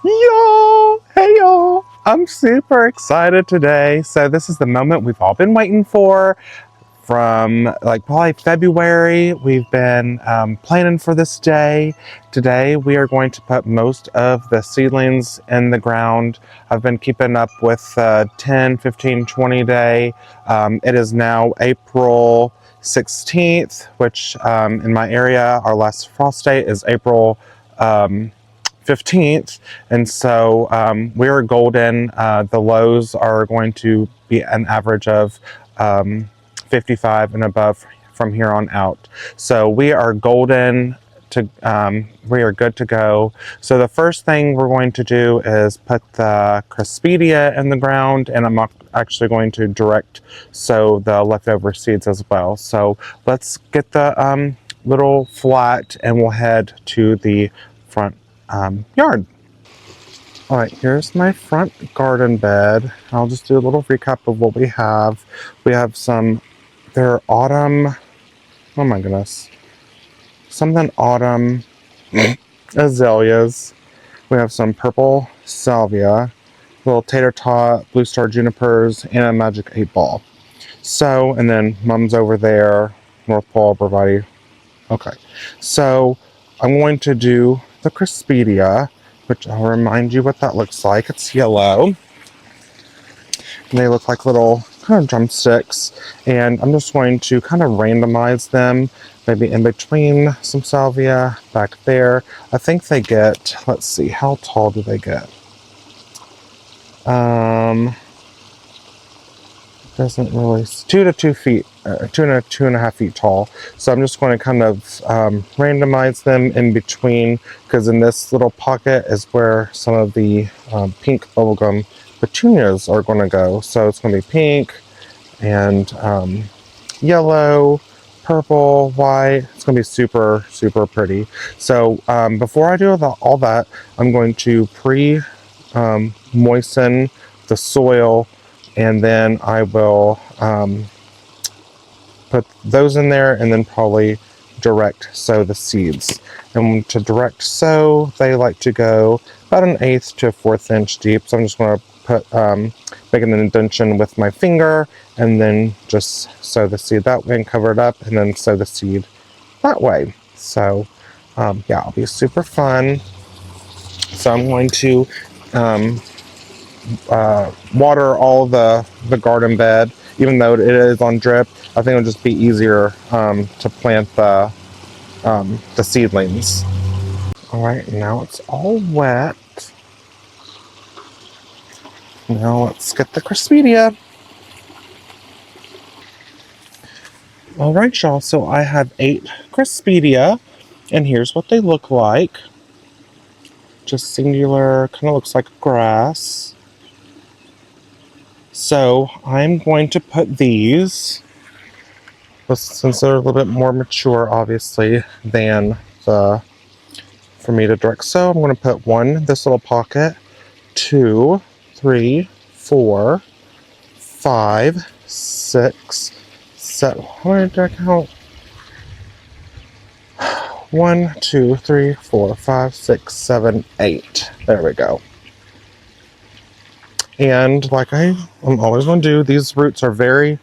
Y'all, hey y'all, I'm super excited today. So this is the moment we've all been waiting for. From like probably February, we've been planning for this day. Today we are going to put most of the seedlings in the ground. I've been keeping up with 10, 15, 20 day. It is now April 16th, which in my area, our last frost date is April 15th, and so we're golden. The lows are going to be an average of 55 and above from here on out. So we are golden to we are good to go. So the first thing we're going to do is put the Craspedia in the ground, and I'm actually going to direct sow the leftover seeds as well. So let's get the little flat and we'll head to the front yard. All right, here's my front garden bed. I'll just do a little recap of what we have. We have some, they're autumn, oh my goodness, something autumn azaleas. We have some purple salvia, little tater tot, blue star junipers, and a magic 8-ball. So, and then mom's over there, North Pole, Brevity. Okay, so I'm going to do the Craspedia, which I'll remind you what that looks like. It's yellow. And they look like little kind of drumsticks. And I'm just going to kind of randomize them, maybe in between some salvia back there. I think they get, let's see, how tall do they get? Doesn't really, 2 to 2 feet, 2.5 feet tall. So I'm just going to kind of randomize them in between, because in this little pocket is where some of the pink bubblegum petunias are going to go. So it's going to be pink and yellow, purple, white. It's going to be super, super pretty. So before I do all that, I'm going to moisten the soil, and then I will put those in there and then probably direct sow the seeds. And to direct sow, they like to go about 1/8 to 1/4 inch deep. So I'm just going to put make an indentation with my finger and then just sow the seed that way and cover it up, and then sow the seed that way. So yeah, it'll be super fun. So I'm going to water all the garden bed, even though it is on drip. I think it'll just be easier to plant the seedlings. All right, now it's all wet. Now let's get the Craspedia. All right, y'all, so I have 8 Craspedia, and here's what they look like. Just singular, kind of looks like grass. So I'm going to put these, since they're a little bit more mature, obviously, than for me to direct. So I'm going to put 1 in this little pocket, 2, 3, 4, 5, 6, 7. How many did I count? 1, 2, 3, 4, 5, 6, 7, 8. There we go. And like I'm always going to do, these roots are very,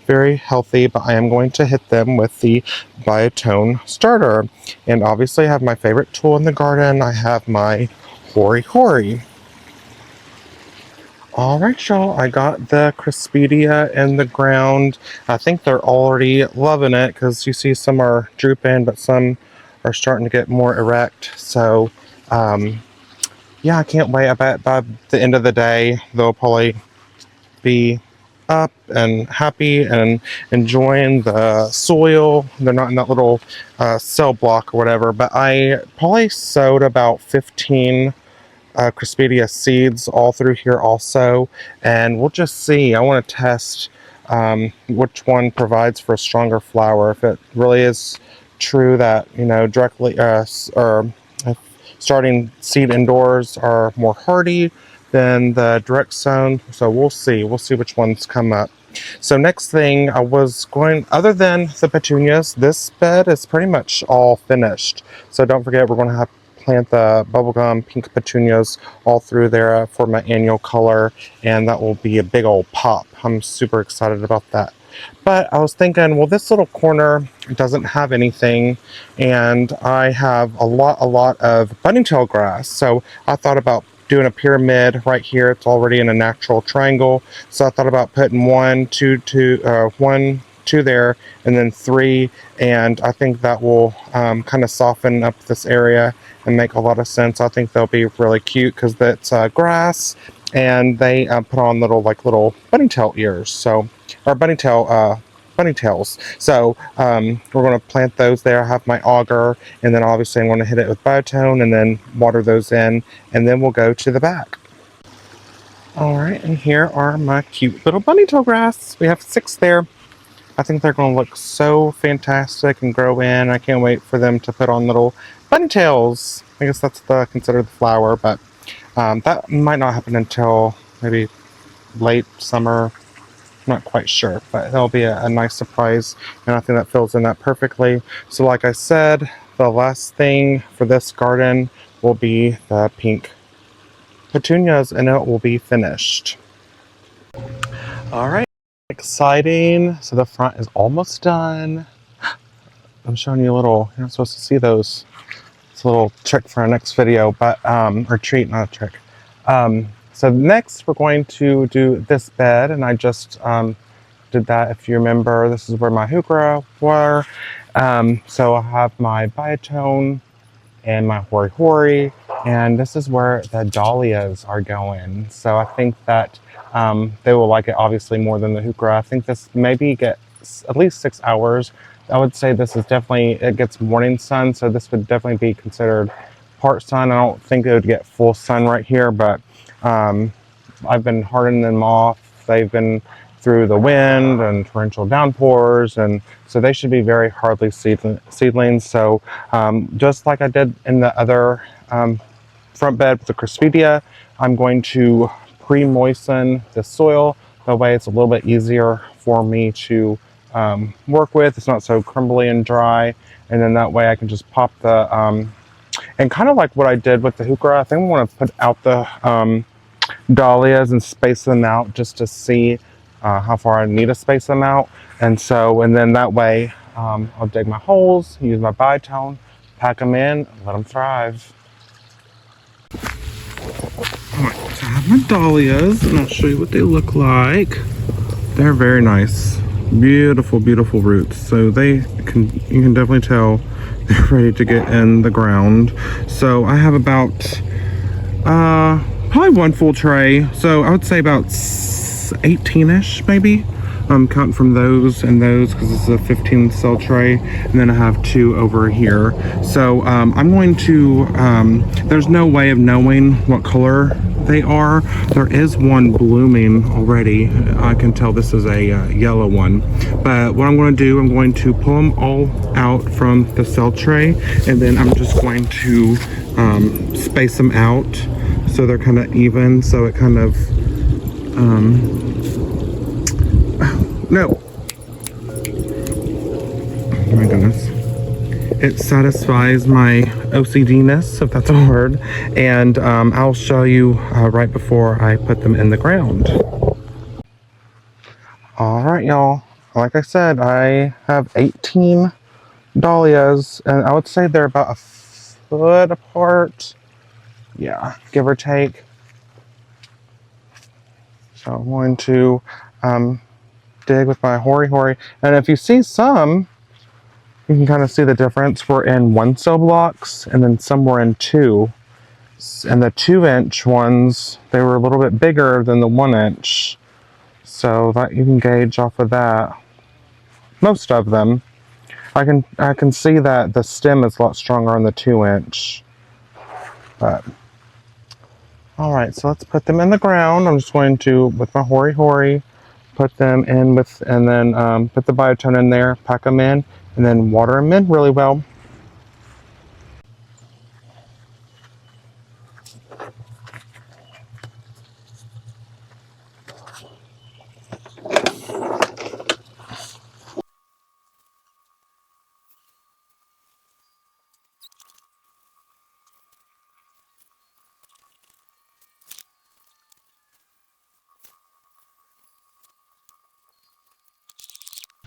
very healthy, but I am going to hit them with the Biotone starter. And obviously I have my favorite tool in the garden. I have my Hori. All right, y'all, I got the Craspedia in the ground. I think they're already loving it, because you see some are drooping, but some are starting to get more erect. So yeah, I can't wait. I bet by the end of the day, they'll probably be up and happy and enjoying the soil. They're not in that little cell block or whatever, but I probably sowed about 15 Craspedia seeds all through here also, and we'll just see. I want to test which one provides for a stronger flower. If it really is true that, you know, directly or starting seed indoors are more hardy than the direct sown. So we'll see which ones come up. So next thing I was going, other than the petunias, this bed is pretty much all finished. So don't forget, we're going to have plant the bubblegum pink petunias all through there for my annual color, and that will be a big old pop. I'm super excited about that. But I was thinking, well, this little corner doesn't have anything, and I have a lot of bunny tail grass. So I thought about doing a pyramid right here. It's already in a natural triangle. So I thought about putting one, two there, and then three. And I think that will kind of soften up this area and make a lot of sense. I think they'll be really cute because that's grass, and they put on little bunny tail ears. So, or bunny tails. So we're going to plant those there. I have my auger, and then obviously I'm going to hit it with biotone and then water those in, and then we'll go to the back. All right, and here are my cute little bunny tail grass. We have 6 there. I think they're going to look so fantastic and grow in. I can't wait for them to put on little bunny tails. I guess that's considered the flower, but that might not happen until maybe late summer. I'm not quite sure, but it'll be a nice surprise, and I think that fills in that perfectly. So like I said, the last thing for this garden will be the pink petunias, and it will be finished. All right, exciting. So the front is almost done. I'm showing you a little, you're not supposed to see those. It's a little trick for our next video, but, or treat, not a trick. So next we're going to do this bed, and I just did that. If you remember, this is where my heuchera were. So I have my biotone and my hori hori, and this is where the dahlias are going. So I think that they will like it obviously more than the heuchera. I think this maybe gets at least 6 hours. I would say this is definitely, it gets morning sun, so this would definitely be considered part sun. I don't think it would get full sun right here, but I've been hardening them off. They've been through the wind and torrential downpours, and so they should be very hardly seedlings. So just like I did in the other front bed with the Crispidia, I'm going to pre-moisten the soil. That way it's a little bit easier for me to work with. It's not so crumbly and dry, and then that way I can just pop the and kind of like what I did with the heuchera, I think I want to put out the dahlias and space them out just to see how far I need to space them out. And then that way I'll dig my holes, use my biotone, pack them in, let them thrive. Alright, so I have my dahlias, and I'll show you what they look like. They're very nice. Beautiful, beautiful roots. So you can definitely tell they're ready to get in the ground. So I have about probably 1 full tray. So I would say about 18-ish maybe. I'm counting from those and those because this is a 15 cell tray, and then I have 2 over here. So I'm going to there's no way of knowing what color they are. There is one blooming already. I can tell this is a yellow one, but what I'm going to do, I'm going to pull them all out from the cell tray, and then I'm just going to space them out so they're kind of even, so it kind of no. Oh my goodness. It satisfies my OCD-ness, if that's a word. And I'll show you right before I put them in the ground. All right, y'all. Like I said, I have 18 dahlias, and I would say they're about a foot apart. Yeah, give or take. So I'm going to dig with my hori hori, and if you see some, you can kind of see the difference. We're in 1 cell blocks, and then some were in 2, and the 2-inch ones, they were a little bit bigger than the 1-inch, so that you can gauge off of that. Most of them, I can see that the stem is a lot stronger on the 2-inch. But all right, so let's put them in the ground. I'm just going to, with my hori hori, put them in with, and then put the biotone in there, pack them in, and then water them in really well.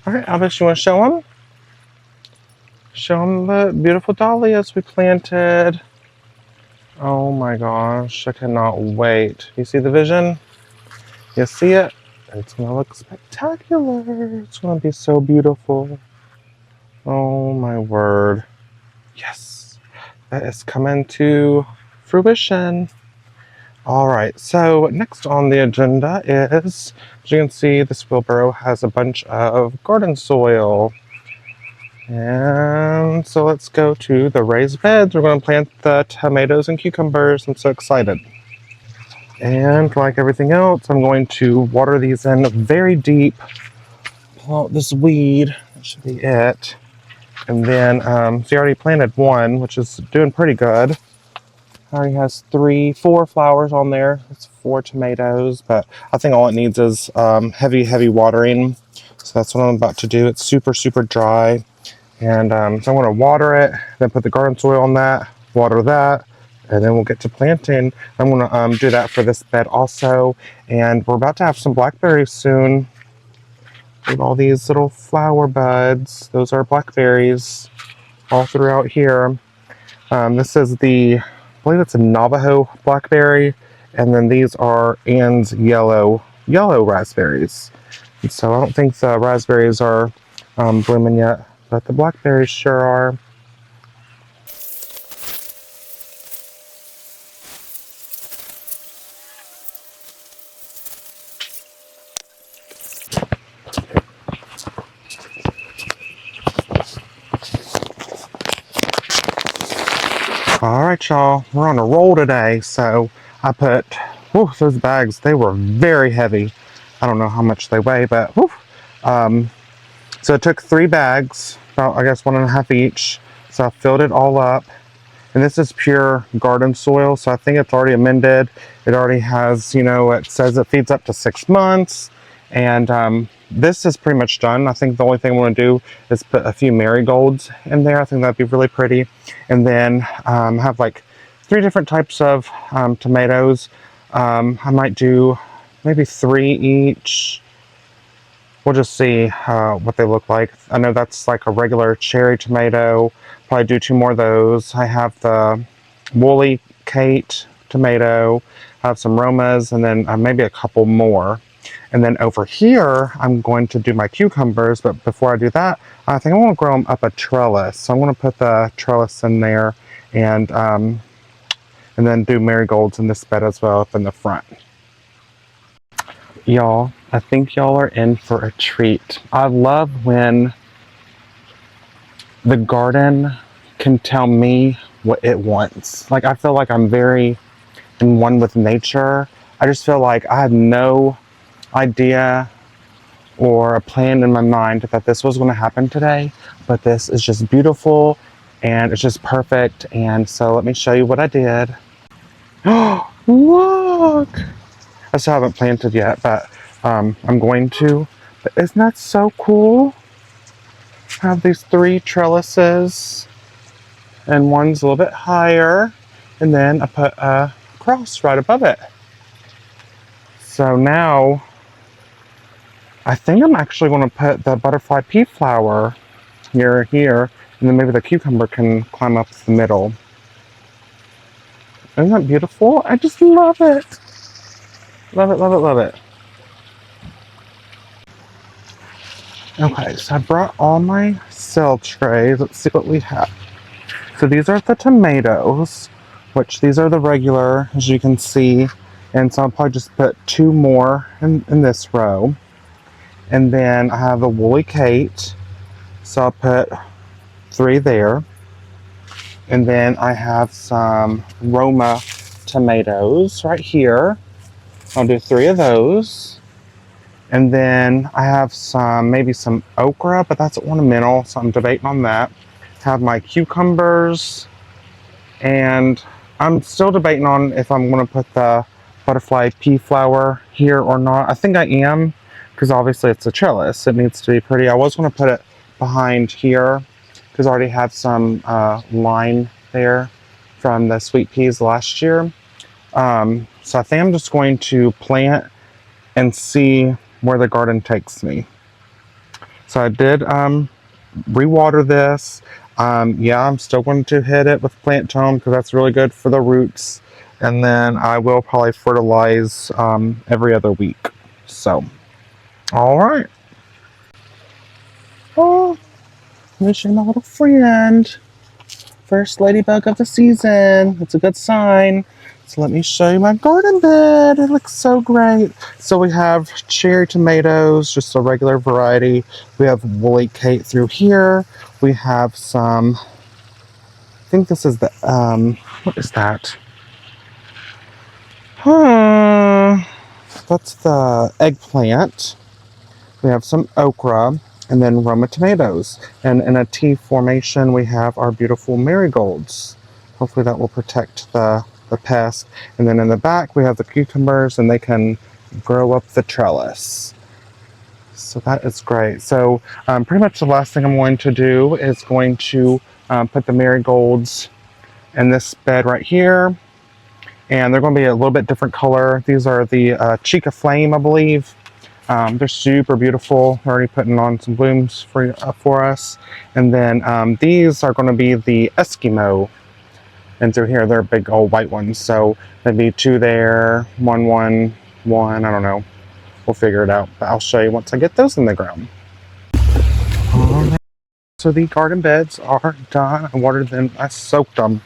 All right, Albus, you want to show them? Show them the beautiful dahlias we planted. Oh my gosh, I cannot wait. You see the vision? You see it? It's gonna look spectacular. It's gonna be so beautiful. Oh my word. Yes, that is coming to fruition. All right, so next on the agenda is, as you can see, this wheelbarrow has a bunch of garden soil. And so let's go to the raised beds. We're going to plant the tomatoes and cucumbers. I'm so excited. And like everything else, I'm going to water these in very deep. Pull out this weed. That should be it. And then, so you already planted one, which is doing pretty good. Already has 4 flowers on there. It's 4 tomatoes, but I think all it needs is heavy watering. So that's what I'm about to do. It's super dry. And so I'm going to water it, then put the garden soil on that, water that, and then we'll get to planting. I'm going to do that for this bed also. And we're about to have some blackberries soon. With all these little flower buds. Those are blackberries all throughout here. This is I believe it's a Navajo blackberry. And then these are Ann's yellow raspberries. And so I don't think the raspberries are blooming yet, but the blackberries sure are. Alright y'all, we're on a roll today, so I put, those bags, they were very heavy. I don't know how much they weigh, but so I took 3 bags, about I guess 1.5 each, so I filled it all up. And this is pure garden soil, so I think it's already amended. It already has, it says it feeds up to 6 months. And this is pretty much done. I think the only thing I want to do is put a few marigolds in there. I think that'd be really pretty. And then have like 3 different types of tomatoes. I might do maybe 3 each. We'll just see what they look like. I know that's like a regular cherry tomato. Probably do 2 more of those. I have the woolly Kate tomato. I have some Romas, and then maybe a couple more. And then over here, I'm going to do my cucumbers. But before I do that, I think I want to grow them up a trellis. So I'm going to put the trellis in there, and then do marigolds in this bed as well up in the front. Y'all, I think y'all are in for a treat. I love when the garden can tell me what it wants. Like, I feel like I'm very in one with nature. I just feel like I had no idea or a plan in my mind that this was going to happen today, but this is just beautiful and it's just perfect. And so let me show you what I did. Oh, look! I still haven't planted yet, but I'm going to. But isn't that so cool? I have these 3 trellises, and one's a little bit higher, and then I put a cross right above it. So now, I think I'm actually going to put the butterfly pea flower here, and then maybe the cucumber can climb up the middle. Isn't that beautiful? I just love it. Love it, love it, love it. Okay, so I brought all my cell trays. Let's see what we have. So these are the tomatoes, which these are the regular, as you can see. And so I'll probably just put 2 more in this row. And then I have a woolly Kate, so I'll put 3 there. And then I have some Roma tomatoes right here. I'll do 3 of those. And then I have maybe some okra, but that's ornamental, so I'm debating on that. Have my cucumbers, and I'm still debating on if I'm going to put the butterfly pea flower here or not. I think I am, because obviously it's a trellis. It needs to be pretty. I was going to put it behind here, because I already have some line there from the sweet peas last year. So I think I'm just going to plant and see where the garden takes me. So I did rewater this. Yeah, I'm still going to hit it with plant tone because that's really good for the roots. And then I will probably fertilize every other week. So, all right. Oh, wishing my little friend. First ladybug of the season. It's a good sign. So let me show you my garden bed. It looks so great. So we have cherry tomatoes, just a regular variety. We have woolly Kate through here. We have some, I think this is the, what is that? That's the eggplant. We have some okra and then Roma tomatoes. And in a T formation, we have our beautiful marigolds. Hopefully that will protect the pest. And then in the back, we have the cucumbers and they can grow up the trellis. So that is great. So pretty much the last thing I'm going to do is going to put the marigolds in this bed right here. And they're going to be a little bit different color. These are the Chica Flame, I believe. They're super beautiful. They're already putting on some blooms for us. And then these are going to be the Eskimo. And through here, they're big old white ones. So there'd be two there, one, I don't know. We'll figure it out. But I'll show you once I get those in the ground. All right. So the garden beds are done. I watered them. I soaked them.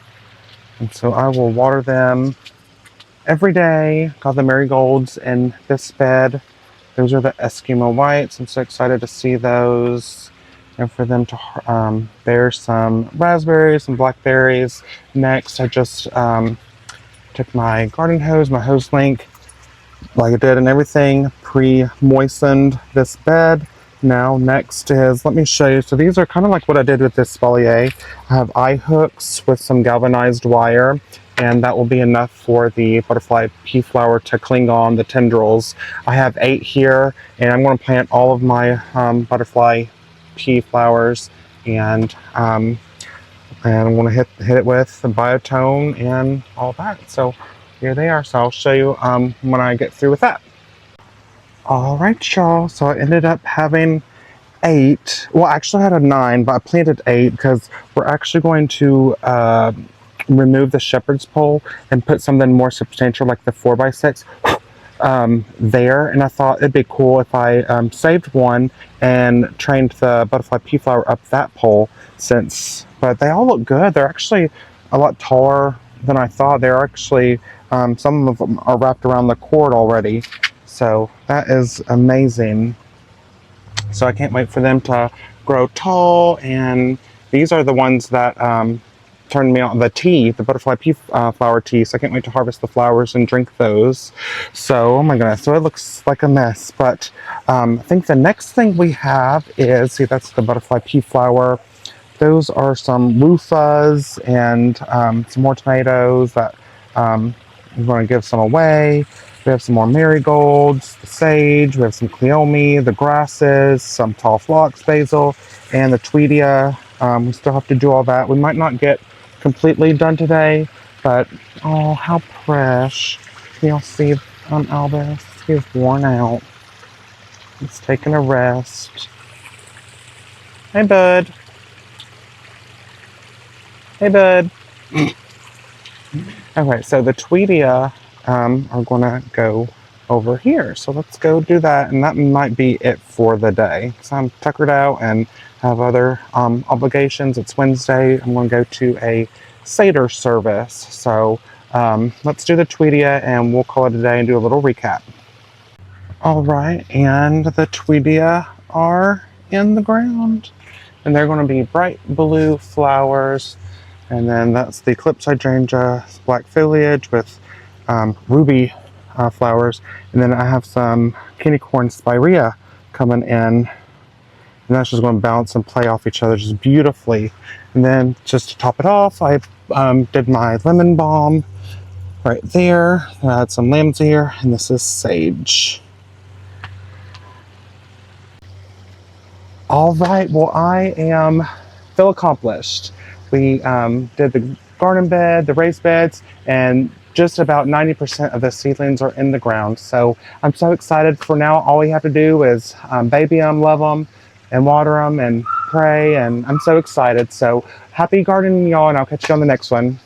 And so I will water them every day. Got the marigolds in this bed. Those are the Eskimo whites. I'm so excited to see those and for them to bear some raspberries, some blackberries. Next, I just took my garden hose, my hose link, like I did and everything, pre-moistened this bed. Now next is, let me show you. So these are kind of like what I did with this espalier. I have eye hooks with some galvanized wire, and that will be enough for the butterfly pea flower to cling on the tendrils. I have 8 here, and I'm going to plant all of my butterfly pea flowers, and I'm going to hit it with the biotone and all that. So here they are. So I'll show you when I get through with that. All right, y'all. So I ended up having 8. Well, actually I had a 9, but I planted 8 because we're actually going to remove the shepherd's pole and put something more substantial like the 4x6 there. And I thought it'd be cool if I saved one and trained the butterfly pea flower up that pole but they all look good. They're actually a lot taller than I thought. They're actually, some of them are wrapped around the cord already. So that is amazing. So I can't wait for them to grow tall, and these are the ones that turned me on the butterfly pea flower tea. So I can't wait to harvest the flowers and drink those. So, oh my goodness, so it looks like a mess. But I think the next thing we have is, see, that's the butterfly pea flower. Those are some loofahs and some more tomatoes that I'm going to give some away. We have some more marigolds, the sage, we have some cleome, the grasses, some tall phlox, basil, and the tweedia. We still have to do all that. We might not get completely done today, but oh, how fresh. You'll see Albus, he's worn out. He's taking a rest. Hey, bud. Hey, bud. Okay, so the tweedia are gonna go over here. So let's go do that, and that might be it for the day. So I'm tuckered out and have other obligations. It's Wednesday. I'm gonna go to a Seder service. So let's do the tweedia and we'll call it a day and do a little recap. All right, and the tweedia are in the ground, and they're gonna be bright blue flowers. And then that's the eclipse hydrangea, black foliage with ruby flowers. And then I have some candy corn spirea coming in. And that's just going to bounce and play off each other just beautifully. And then just to top it off, I did my lemon balm right there. I had some lambs here, and this is sage. All right, well, I am feel accomplished. We did the garden bed, the raised beds, and just about 90% of the seedlings are in the ground. So I'm so excited. For now, all we have to do is baby them, love them, and water them and pray, and I'm so excited. So happy gardening, y'all, and I'll catch you on the next one.